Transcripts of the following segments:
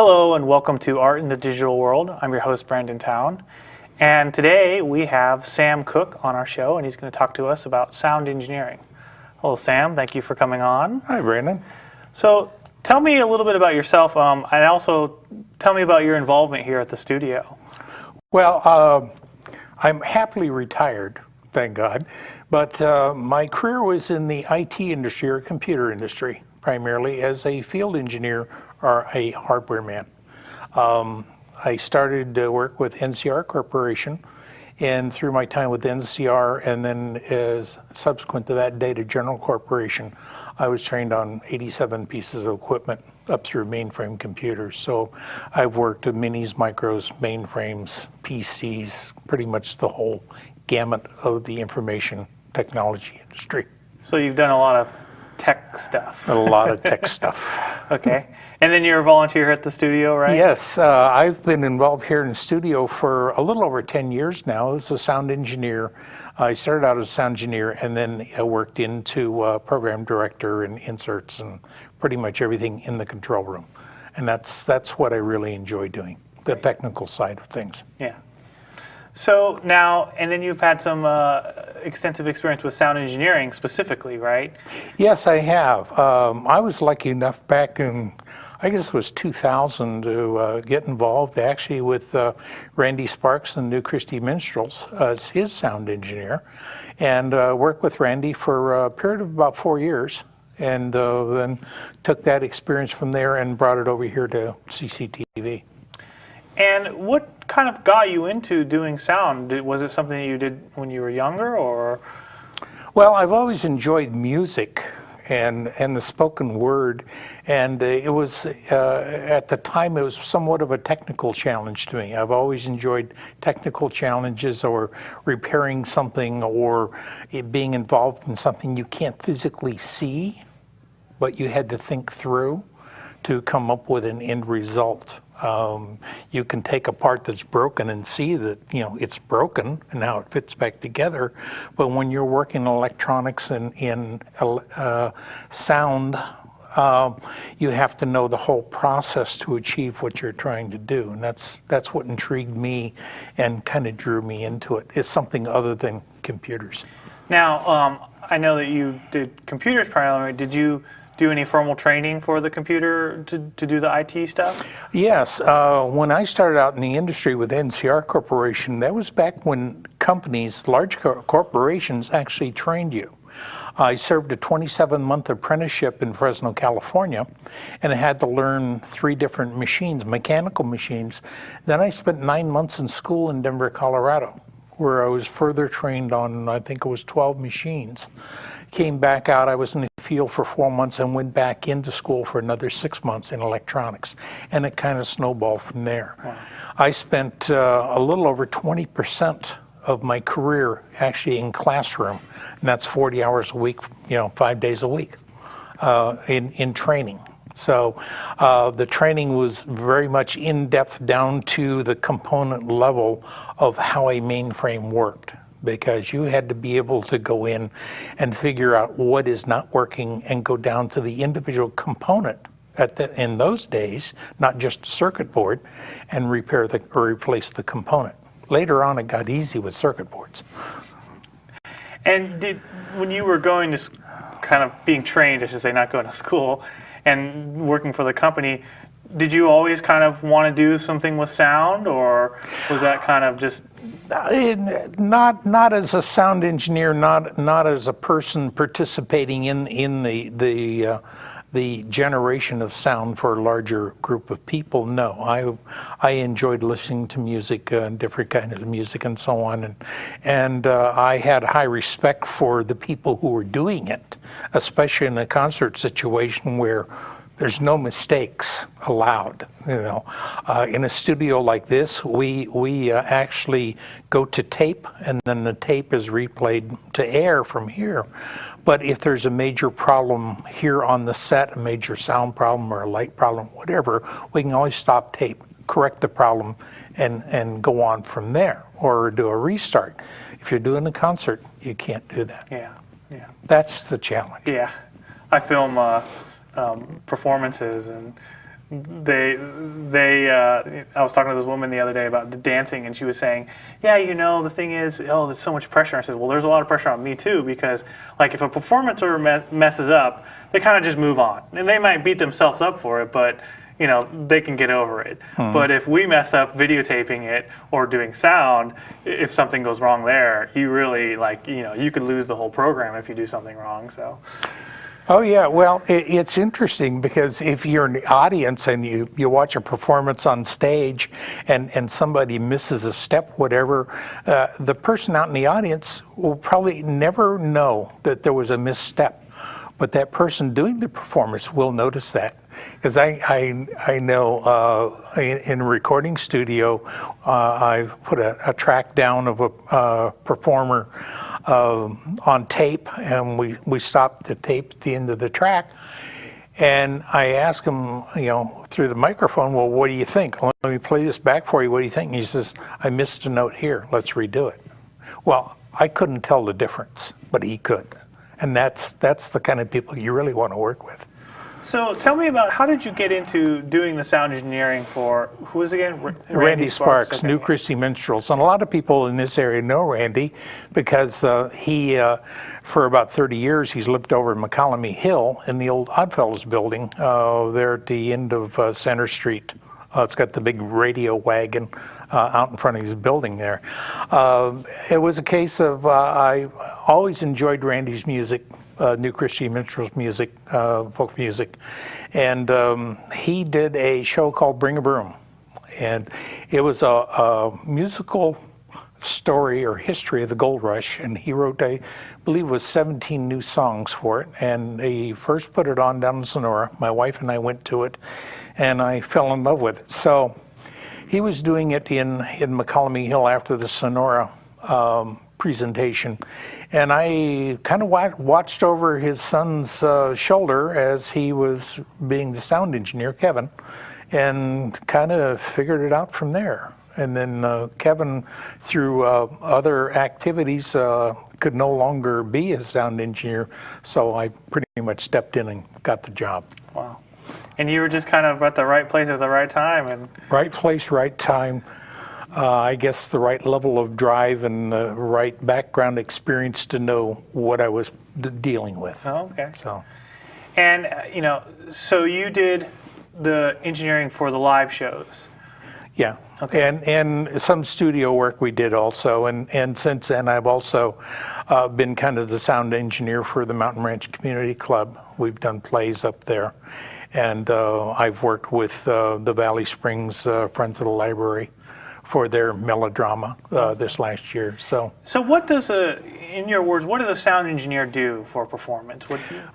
Hello and welcome to Art in the Digital World. I'm your host, Brandon Towne. And today we have Sam Cook on our show, and he's going to talk to us about sound engineering. Hello, Sam. Thank you for coming on. Hi, Brandon. So tell me a little bit about yourself, and also tell me about your involvement here at the studio. Well, I'm happily retired, thank God, but my career was in the IT industry or computer industry, primarily as a field engineer or a hardware man. I started to work with NCR Corporation, and through my time with NCR and then as subsequent to that Data General Corporation, I was trained on 87 pieces of equipment up through mainframe computers. So I've worked with minis, micros, mainframes, PCs, pretty much the whole gamut of the information technology industry. So you've done a lot of tech stuff. A lot of tech stuff. Okay. And then you're a volunteer at the studio, right? Yes, I've been involved here in the studio for a little over 10 years now as a sound engineer. I started out as a sound engineer and then worked into program director and inserts and pretty much everything in the control room. And that's what I really enjoy doing, the technical side of things. Yeah. So now, and then you've had some extensive experience with sound engineering specifically, right? Yes, I have. I was lucky enough back in, I guess it was 2000, to get involved actually with Randy Sparks and New Christie Minstrels as his sound engineer, and worked with Randy for a period of about 4 years, and then took that experience from there and brought it over here to CCTV. And what kind of got you into doing sound? Was it something that you did when you were younger, or? Well, I've always enjoyed music and the spoken word, and it was at the time it was somewhat of a technical challenge to me. I've always enjoyed technical challenges or repairing something or it being involved in something you can't physically see, but you had to think through to come up with an end result. You can take a part that's broken and see that, it's broken and now it fits back together. But when you're working electronics and in sound, you have to know the whole process to achieve what you're trying to do. And that's what intrigued me and kind of drew me into it. It's something other than computers. Now, I know that you did computers primarily. Did you do any formal training for the computer to do the IT stuff? Yes. When I started out in the industry with NCR Corporation, that was back when companies, large corporations, actually trained you. I served a 27-month apprenticeship in Fresno, California, and I had to learn 3 different machines, mechanical machines. Then I spent 9 months in school in Denver, Colorado, where I was further trained on, I think it was 12 machines. Came back out, I was in the field for 4 months and went back into school for another 6 months in electronics. And it kind of snowballed from there. Wow. I spent a little over 20% of my career actually in classroom. And that's 40 hours a week, 5 days a week in training. So the training was very much in-depth down to the component level of how a mainframe worked, because you had to be able to go in and figure out what is not working and go down to the individual component in those days, not just a circuit board, and repair or replace the component. Later on, it got easy with circuit boards. And when you were going to kind of being trained, I should say, not going to school, and working for the company, did you always kind of want to do something with sound, or was that kind of just? Not as a sound engineer, not as a person participating in the generation of sound for a larger group of people. No, I enjoyed listening to music, different kinds of music, and so on, and I had high respect for the people who were doing it, especially in a concert situation where there's no mistakes allowed. In a studio like this, we actually go to tape, and then the tape is replayed to air from here. But if there's a major problem here on the set, a major sound problem or a light problem, whatever, we can always stop tape, correct the problem, and go on from there, or do a restart. If you're doing a concert, you can't do that. Yeah. That's the challenge. Yeah. I film performances, and I was talking to this woman the other day about the dancing, and she was saying, yeah, the thing is, there's so much pressure. I said, well, there's a lot of pressure on me too, because like if a performer messes up, they kind of just move on, and they might beat themselves up for it, but they can get over it. But if we mess up videotaping it or doing sound, if something goes wrong there, you really you could lose the whole program if you do something wrong. So. Oh yeah, well, it's interesting because if you're in the audience and you watch a performance on stage and somebody misses a step, whatever, the person out in the audience will probably never know that there was a misstep. But that person doing the performance will notice that. Because I know in a recording studio, I've put a track down of a performer on tape, and we stopped the tape at the end of the track. And I asked him, through the microphone, well, what do you think? Let me play this back for you. What do you think? And he says, I missed a note here. Let's redo it. Well, I couldn't tell the difference, but he could. And that's the kind of people you really want to work with. So tell me about, how did you get into doing the sound engineering for, who was it again? Randy Sparks, okay. New Christie Minstrels. And a lot of people in this area know Randy because he, for about 30 years, he's lived over in McCallamy Hill in the old Oddfellows building there at the end of Center Street. It's got the big radio wagon out in front of his building there. It was a case of I always enjoyed Randy's music, New Christie Minstrels music, folk music, and he did a show called Bring a Broom, and it was a musical story or history of the gold rush, and he wrote, I believe it was 17 new songs for it, and he first put it on down in Sonora. My wife and I went to it, and I fell in love with it. So he was doing it in McCallamy Hill after the Sonora presentation, and I kind of watched over his son's shoulder as he was being the sound engineer, Kevin, and kind of figured it out from there. And then Kevin, through other activities, could no longer be a sound engineer, so I pretty much stepped in and got the job. Wow. And you were just kind of at the right place at the right time. Right place, right time. I guess the right level of drive and the right background experience to know what I was dealing with. Oh, okay. So. And, so you did the engineering for the live shows. Yeah. Okay. And some studio work we did also. And since then, I've also been kind of the sound engineer for the Mountain Ranch Community Club. We've done plays up there. And I've worked with the Valley Springs Friends of the Library for their melodrama this last year. So what does in your words, what does a sound engineer do for a performance?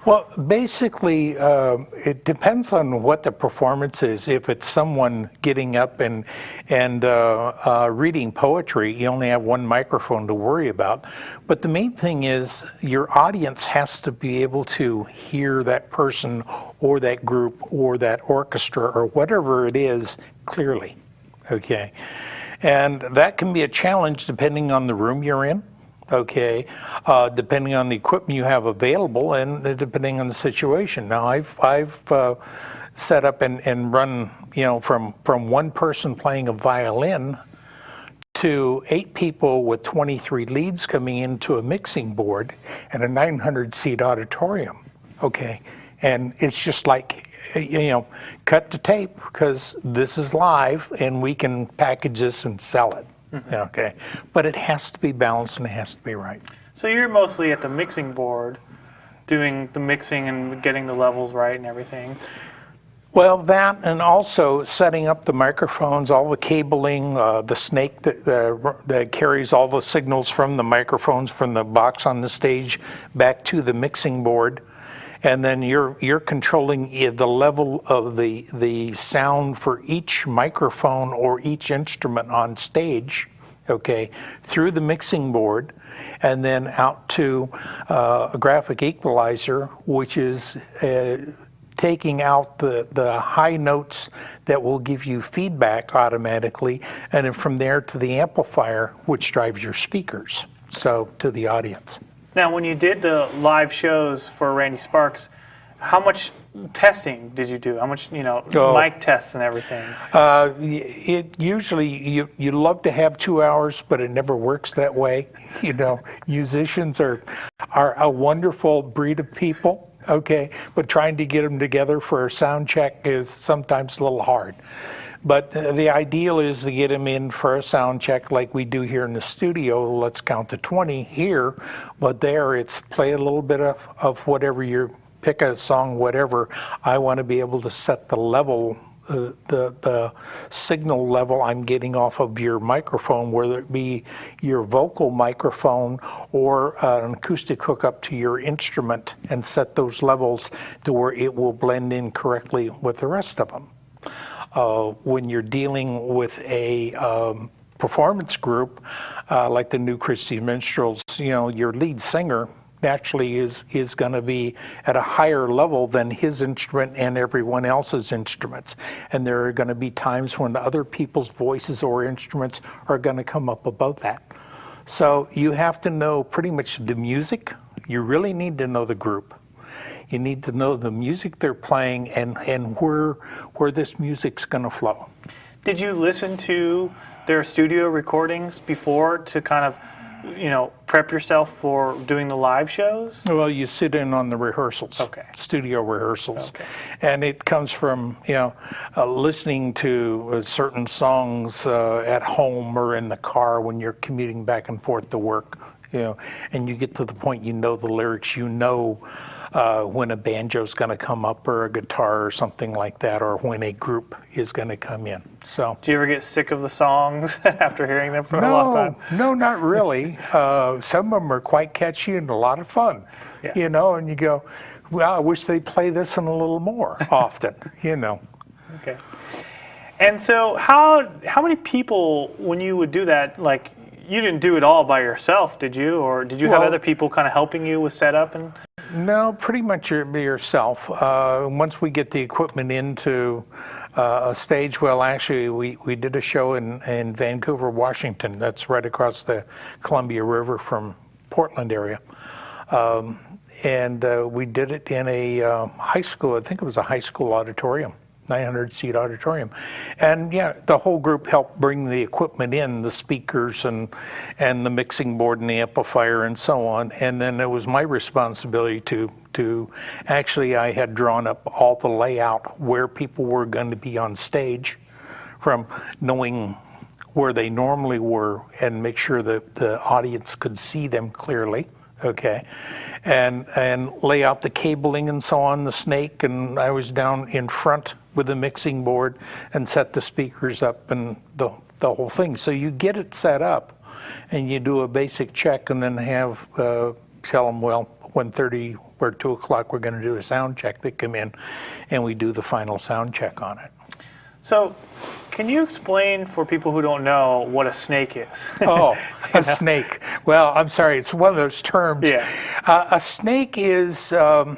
Well, basically, it depends on what the performance is. If it's someone getting up and reading poetry, you only have one microphone to worry about. But the main thing is your audience has to be able to hear that person or that group or that orchestra or whatever it is clearly. Okay. And that can be a challenge depending on the room you're in, okay, depending on the equipment you have available and depending on the situation. Now, I've set up and run, from one person playing a violin to 8 people with 23 leads coming into a mixing board and a 900-seat auditorium, okay? And it's just like, cut the tape because this is live and we can package this and sell it. Mm-hmm. Okay. But it has to be balanced and it has to be right. So you're mostly at the mixing board doing the mixing and getting the levels right and everything. Well, that and also setting up the microphones, all the cabling, the snake that carries all the signals from the microphones from the box on the stage back to the mixing board. And then you're controlling the level of the sound for each microphone or each instrument on stage, okay, through the mixing board, and then out to a graphic equalizer, which is taking out the high notes that will give you feedback automatically, and then from there to the amplifier, which drives your speakers, so to the audience. Now, when you did the live shows for Randy Sparks, how much testing did you do? How much, Oh. mic tests and everything? It usually, you love to have 2 hours, but it never works that way. Musicians are a wonderful breed of people, okay, but trying to get them together for a sound check is sometimes a little hard. But the ideal is to get them in for a sound check like we do here in the studio. Let's count to 20 here, but there it's play a little bit of whatever you pick a song, whatever. I want to be able to set the level, the signal level I'm getting off of your microphone, whether it be your vocal microphone or an acoustic hookup to your instrument, and set those levels to where it will blend in correctly with the rest of them. When you're dealing with a performance group like the new Christie Minstrels, your lead singer naturally is going to be at a higher level than his instrument and everyone else's instruments. And there are going to be times when other people's voices or instruments are going to come up above that. So you have to know pretty much the music. You really need to know the group. You need to know the music they're playing and where this music's going to flow. Did you listen to their studio recordings before to kind of, prep yourself for doing the live shows? Well, you sit in on the rehearsals, Okay. studio rehearsals, Okay. and it comes from listening to certain songs at home or in the car when you're commuting back and forth to work, and you get to the point the lyrics, when a banjo's going to come up or a guitar or something like that, or when a group is going to come in. So, do you ever get sick of the songs after hearing them for a long time? No, not really. Some of them are quite catchy and a lot of fun, Yeah. and you go, well, I wish they'd play this one a little more often, Okay. And so how many people, when you would do that, like, you didn't do it all by yourself, did you? Or did you have other people kind of helping you with setup? No, pretty much yourself. Once we get the equipment into a stage, well, actually, we did a show in Vancouver, Washington. That's right across the Columbia River from Portland area. And we did it in a high school, I think it was a high school auditorium. 900-seat auditorium. And the whole group helped bring the equipment in, the speakers and the mixing board and the amplifier and so on. And then it was my responsibility to actually, I had drawn up all the layout where people were going to be on stage, from knowing where they normally were and make sure that the audience could see them clearly. Okay, and lay out the cabling and so on, the snake, and I was down in front with the mixing board and set the speakers up and the whole thing. So you get it set up, and you do a basic check, and then have tell them, well, 1:30 or 2 o'clock we're going to do a sound check. They come in, and we do the final sound check on it. So, can you explain for people who don't know what a snake is? Oh, a snake. Well, I'm sorry, it's one of those terms. Yeah. A snake is a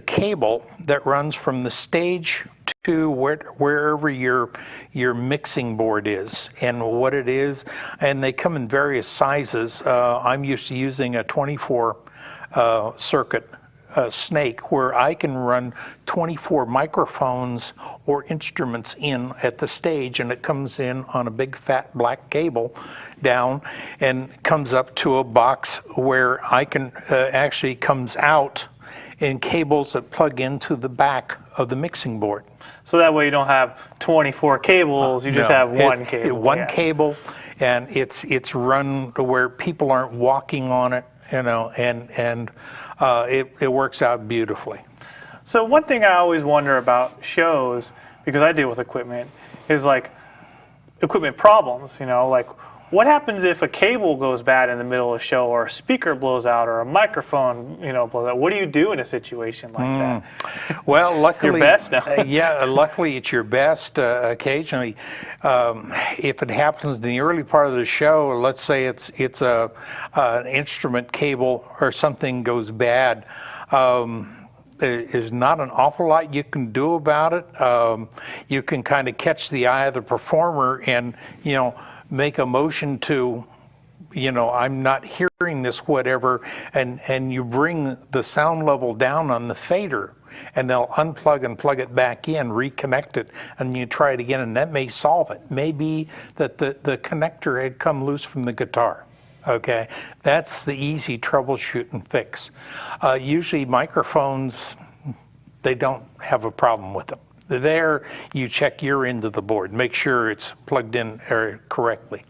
cable that runs from the stage to wherever your mixing board is and what it is, and they come in various sizes. I'm used to using a 24 circuit snake, where I can run 24 microphones or instruments in at the stage, and it comes in on a big fat black cable down and comes up to a box where I can actually comes out in cables that plug into the back of the mixing board. So that way you don't have 24 cables, you just have one cable. One cable, and it's run to where people aren't walking on it, and it works out beautifully. So one thing I always wonder about shows, because I deal with equipment, is like equipment problems, like what happens if a cable goes bad in the middle of a show, or a speaker blows out, or a microphone, blows out? What do you do in a situation like that? Well, luckily, your best now. Luckily it's your best. Occasionally, if it happens in the early part of the show, let's say it's an instrument cable or something goes bad. There's not an awful lot you can do about it. You can kind of catch the eye of the performer and make a motion to, I'm not hearing this, whatever, and you bring the sound level down on the fader, and they'll unplug and plug it back in, reconnect it, and you try it again, and that may solve it. Maybe that the connector had come loose from the guitar. Okay, that's the easy troubleshoot and fix. Usually microphones, they don't have a problem with them. There, you check your end of the board, make sure it's plugged in correctly.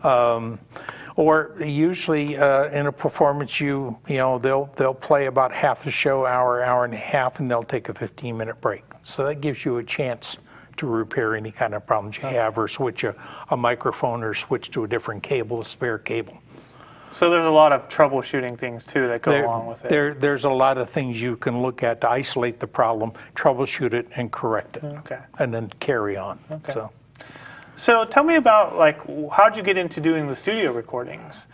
Or usually in a performance, you know they'll play about half the show, hour and a half, and they'll take a 15-minute break. So that gives you a chance to repair any kind of problems you have, or switch a microphone, or switch to a different cable, a spare cable. So there's a lot of troubleshooting things too that go along with it. There's a lot of things you can look at to isolate the problem, troubleshoot it, and correct it. Okay. And then carry on. Okay. So tell me about, like, how'd you get into doing the studio recordings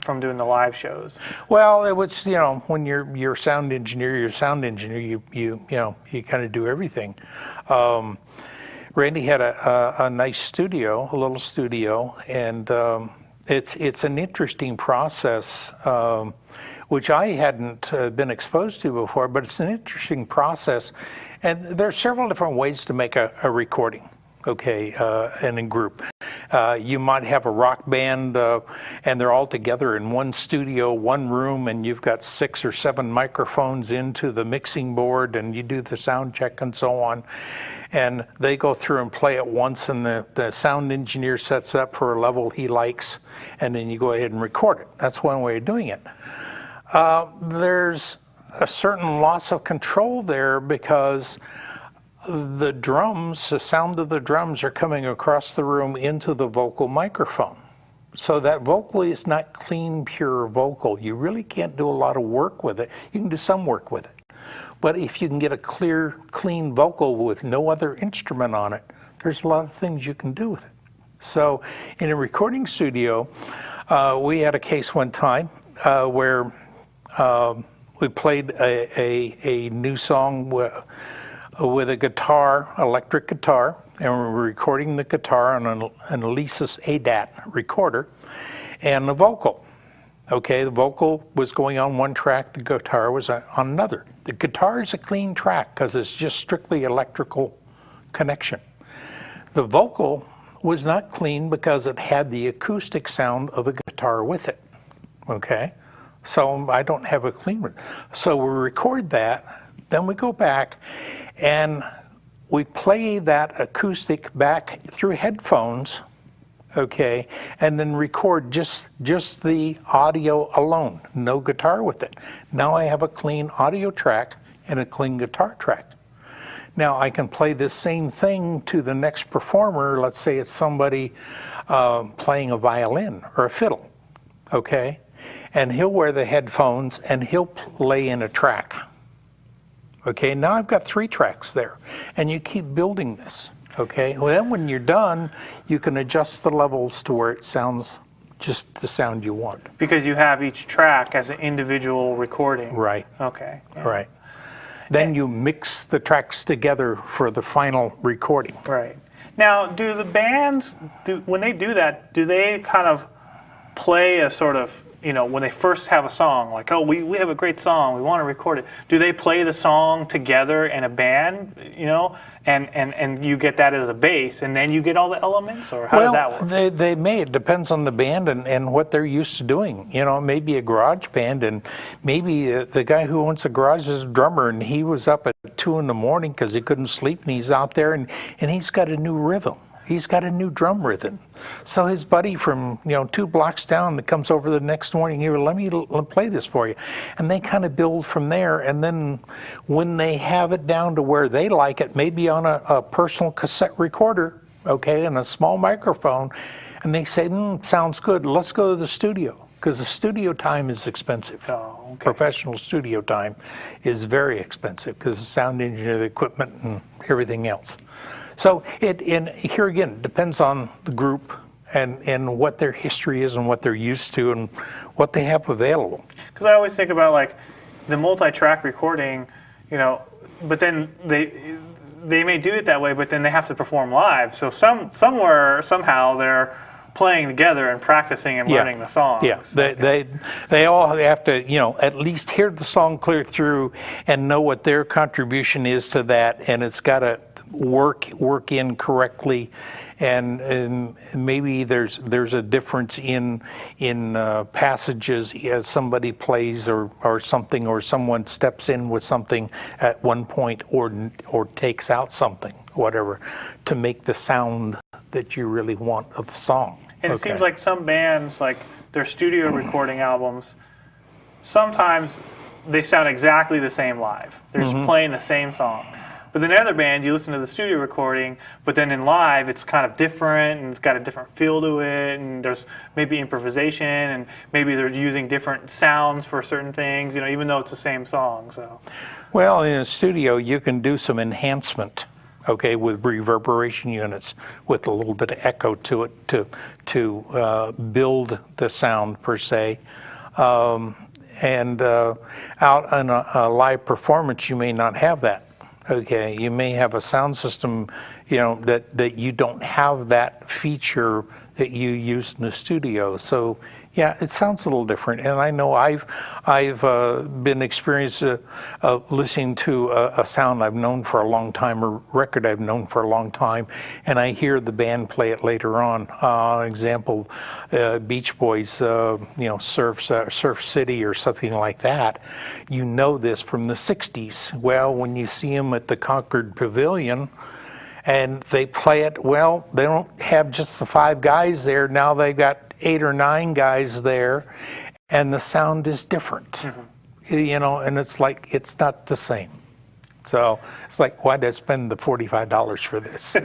from doing the live shows? Well, it was, you know, when you're a sound engineer, you kind of do everything. Randy had a nice studio, a little studio, and it's an interesting process, which I hadn't been exposed to before, but it's an interesting process. And there are several different ways to make a recording, okay, and in group. You might have a rock band, and they're all together in one studio, one room, and you've got 6 or 7 microphones into the mixing board, and you do the sound check and so on. And they go through and play it once, and the sound engineer sets up for a level he likes, and then you go ahead and record it. That's one way of doing it. There's a certain loss of control there, because the drums, the sound of the drums are coming across the room into the vocal microphone. So that vocal is not clean, pure vocal. You really can't do a lot of work with it. You can do some work with it. But if you can get a clear, clean vocal with no other instrument on it, there's a lot of things you can do with it. So in a recording studio, we had a case one time where we played a new song with a guitar, electric guitar, and we were recording the guitar on an Alesis ADAT recorder, and the vocal. Okay, the vocal was going on one track, the guitar was on another. The guitar is a clean track because it's just strictly electrical connection. The vocal was not clean because it had the acoustic sound of the guitar with it. Okay, so I don't have a clean one. So we record that, then we go back and we play that acoustic back through headphones, okay, and then record just the audio alone, no guitar with it. Now I have a clean audio track and a clean guitar track. Now I can play this same thing to the next performer. Let's say it's somebody playing a violin or a fiddle, okay, and he'll wear the headphones and he'll play in a track. Okay, now I've got 3 tracks there, and you keep building this. Okay, well then when you're done, you can adjust the levels to where it sounds just the sound you want. Because you have each track as an individual recording. Right. Okay. Yeah. Right. Then you mix the tracks together for the final recording. Right. Now, do the bands, when they do that, do they kind of play a sort of, you know, when they first have a song, like, oh, we have a great song, we want to record it. Do they play the song together in a band, you know, and you get that as a bass, and then you get all the elements, or how does that work? They may. It depends on the band and what they're used to doing. You know, maybe a garage band, and maybe the guy who owns a garage is a drummer, and he was up at 2 in the morning because he couldn't sleep, and he's out there, and he's got a new rhythm. He's got a new drum rhythm. So his buddy from 2 blocks down that comes over the next morning, here, let me play this for you. And they kind of build from there. And then when they have it down to where they like it, maybe on a personal cassette recorder, okay, and a small microphone, and they say, sounds good, let's go to the studio. Because the studio time is expensive. Oh, okay. Professional studio time is very expensive because the sound engineer, the equipment, and everything else. So here again, depends on the group and what their history is and what they're used to and what they have available. Because I always think about, like, the multi-track recording, you know, but then they may do it that way, but then they have to perform live. So somewhere, somehow, they're playing together and practicing and learning the songs. Yeah, they all have to, at least hear the song clear through and know what their contribution is to that, and it's got to work in correctly, and maybe there's a difference in passages as somebody plays or something, or someone steps in with something at one point or takes out something, whatever, to make the sound that you really want of the song. And it seems like some bands, like their studio recording albums, sometimes they sound exactly the same live. They're just playing the same song. But then other bands, you listen to the studio recording, but then in live, it's kind of different, and it's got a different feel to it, and there's maybe improvisation, and maybe they're using different sounds for certain things, even though it's the same song. So, well, in a studio, you can do some enhancement. With reverberation units, with a little bit of echo to it to build the sound per se. And out in a live performance, you may not have that. You may have a sound system, that you don't have that feature that you use in the studio. So yeah, it sounds a little different. And I know I've been experienced listening to a sound I've known for a long time, or record I've known for a long time, and I hear the band play it later on. Example, Beach Boys, Surf City or something like that. You know this from the 60s. Well, when you see them at the Concord Pavilion, and they play it, well, they don't have just the 5 guys there. Now they've got 8 or 9 guys there, and the sound is different. And it's like, it's not the same. So it's like, why did I spend the $45 for this?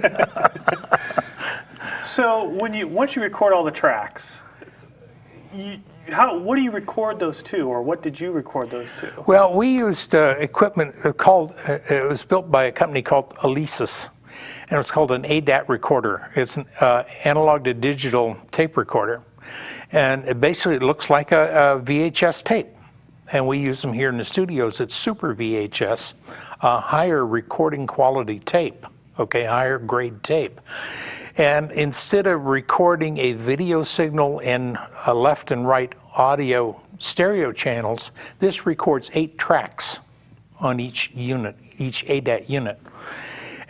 So once you record all the tracks, what do you record those to, or what did you record those to? Well, we used equipment called, it was built by a company called Alesis. And it's called an ADAT recorder. It's an analog to digital tape recorder. And it basically looks like a VHS tape. And we use them here in the studios. It's super VHS, higher recording quality tape, higher grade tape. And instead of recording a video signal and a left and right audio stereo channels, this records 8 tracks on each unit, each ADAT unit.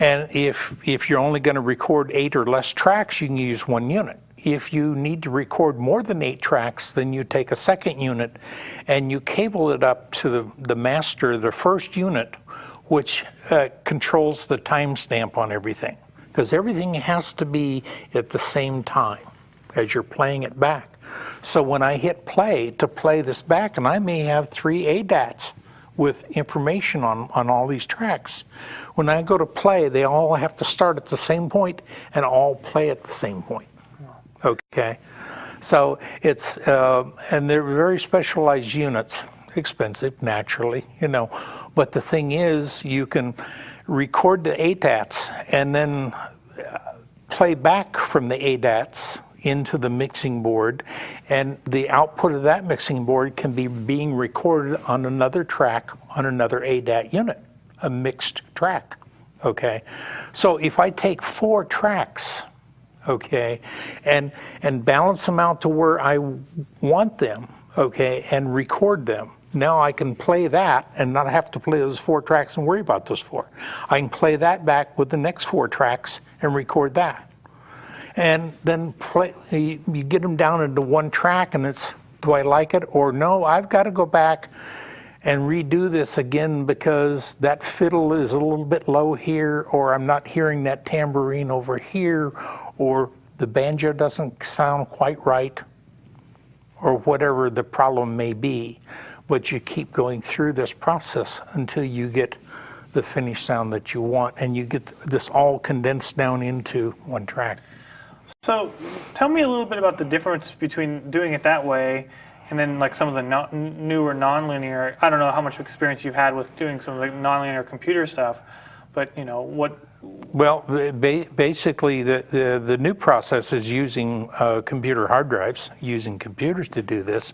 And if you're only going to record 8 or less tracks, you can use 1 unit. If you need to record more than 8 tracks, then you take a second unit and you cable it up to the master, the first unit, which controls the timestamp on everything. Because everything has to be at the same time as you're playing it back. So when I hit play to play this back, and I may have 3 ADATs with information on all these tracks. When I go to play, they all have to start at the same point and all play at the same point. So it's, and they're very specialized units, expensive naturally, but the thing is, you can record the ADATs and then play back from the ADATs into the mixing board, and the output of that mixing board can be being recorded on another track on another ADAT unit, a mixed track. So if I take 4 tracks, and balance them out to where I want them, and record them, now I can play that and not have to play those 4 tracks and worry about those 4. I can play that back with the next 4 tracks and record that. And then you get them down into 1 track, and it's, do I like it or no? I've got to go back and redo this again because that fiddle is a little bit low here, or I'm not hearing that tambourine over here, or the banjo doesn't sound quite right, or whatever the problem may be. But you keep going through this process until you get the finished sound that you want, and you get this all condensed down into 1 track. So tell me a little bit about the difference between doing it that way and then like some of the newer nonlinear. I don't know how much experience you've had with doing some of the nonlinear computer stuff, but what? Well, basically the new process is using computer hard drives, using computers to do this.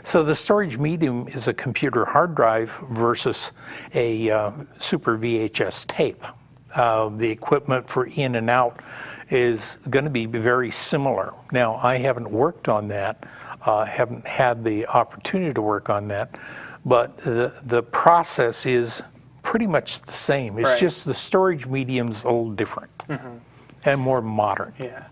So the storage medium is a computer hard drive versus a super VHS tape. the equipment for in and out is going to be very similar. Now, I haven't worked on that, haven't had the opportunity to work on that, but the process is pretty much the same. It's Right. just the storage medium's a little different and more modern. Yeah.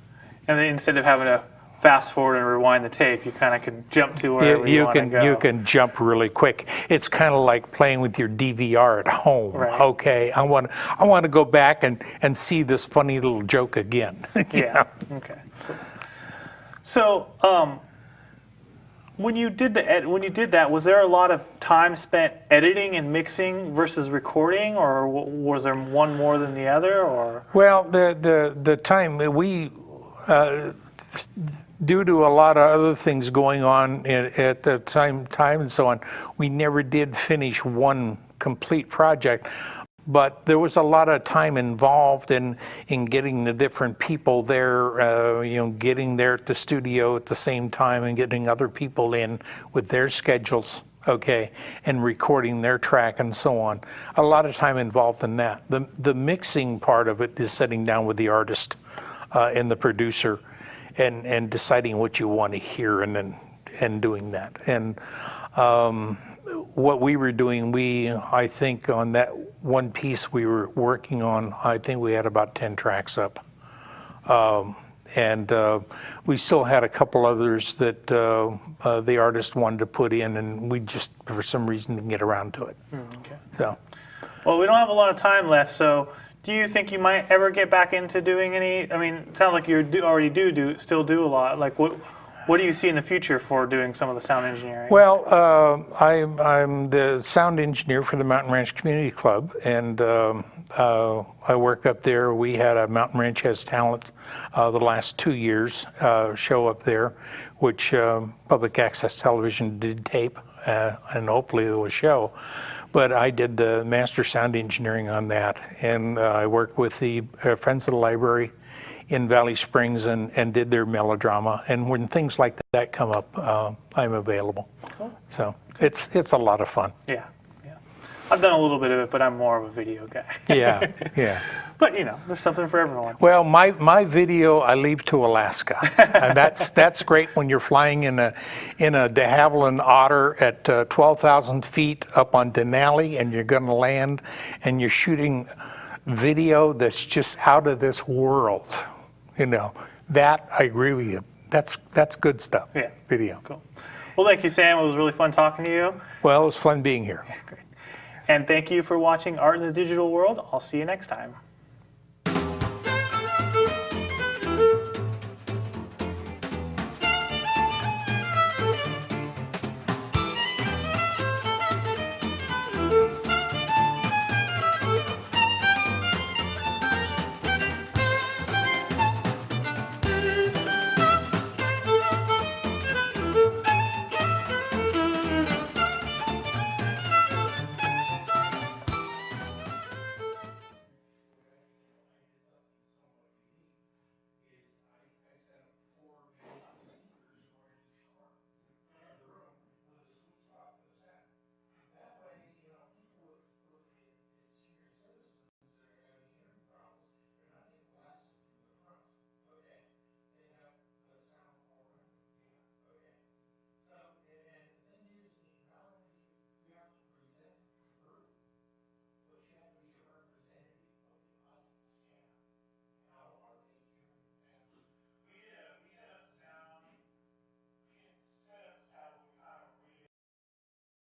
And then instead of having to fast forward and rewind the tape, you kind of can jump to wherever you want to go. You can jump really quick. It's kind of like playing with your DVR at home. Right. Okay, I want to go back and see this funny little joke again. Yeah. Okay. Cool. So, when you did that, was there a lot of time spent editing and mixing versus recording, or was there one more than the other, or? Well, the time we. Due to a lot of other things going on at the time and so on, we never did finish one complete project. But there was a lot of time involved in getting the different people there, getting there at the studio at the same time and getting other people in with their schedules, okay, and recording their track and so on. A lot of time involved in that. The mixing part of it is sitting down with the artist and the producer and deciding what you want to hear and doing that. And what we were doing, I think on that one piece we were working on, I think we had about 10 tracks up. And we still had a couple others that the artist wanted to put in, and we just, for some reason, didn't get around to it. Okay. So, Well, we don't have a lot of time left, so do you think you might ever get back into doing any? I mean, it sounds like you already still do a lot. Like, what do you see in the future for doing some of the sound engineering? well, I'm the sound engineer for the Mountain Ranch Community Club, and I work up there. We had a Mountain Ranch Has Talent the last 2 years show up there, which public access television did tape, and hopefully it will show. But I did the master sound engineering on that, and I worked with the Friends of the Library in Valley Springs and did their melodrama. And when things like that come up, I'm available. Cool. So it's a lot of fun. Yeah. I've done a little bit of it, but I'm more of a video guy. Yeah. But there's something for everyone. Well, my video I leave to Alaska. And that's great when you're flying in a de Havilland Otter at 12,000 feet up on Denali, and you're going to land, and you're shooting video that's just out of this world. That I agree with you. That's good stuff. Yeah. Video. Cool. Well, thank you, Sam. It was really fun talking to you. Well, it was fun being here. Great. And thank you for watching Art in the Digital World. I'll see you next time.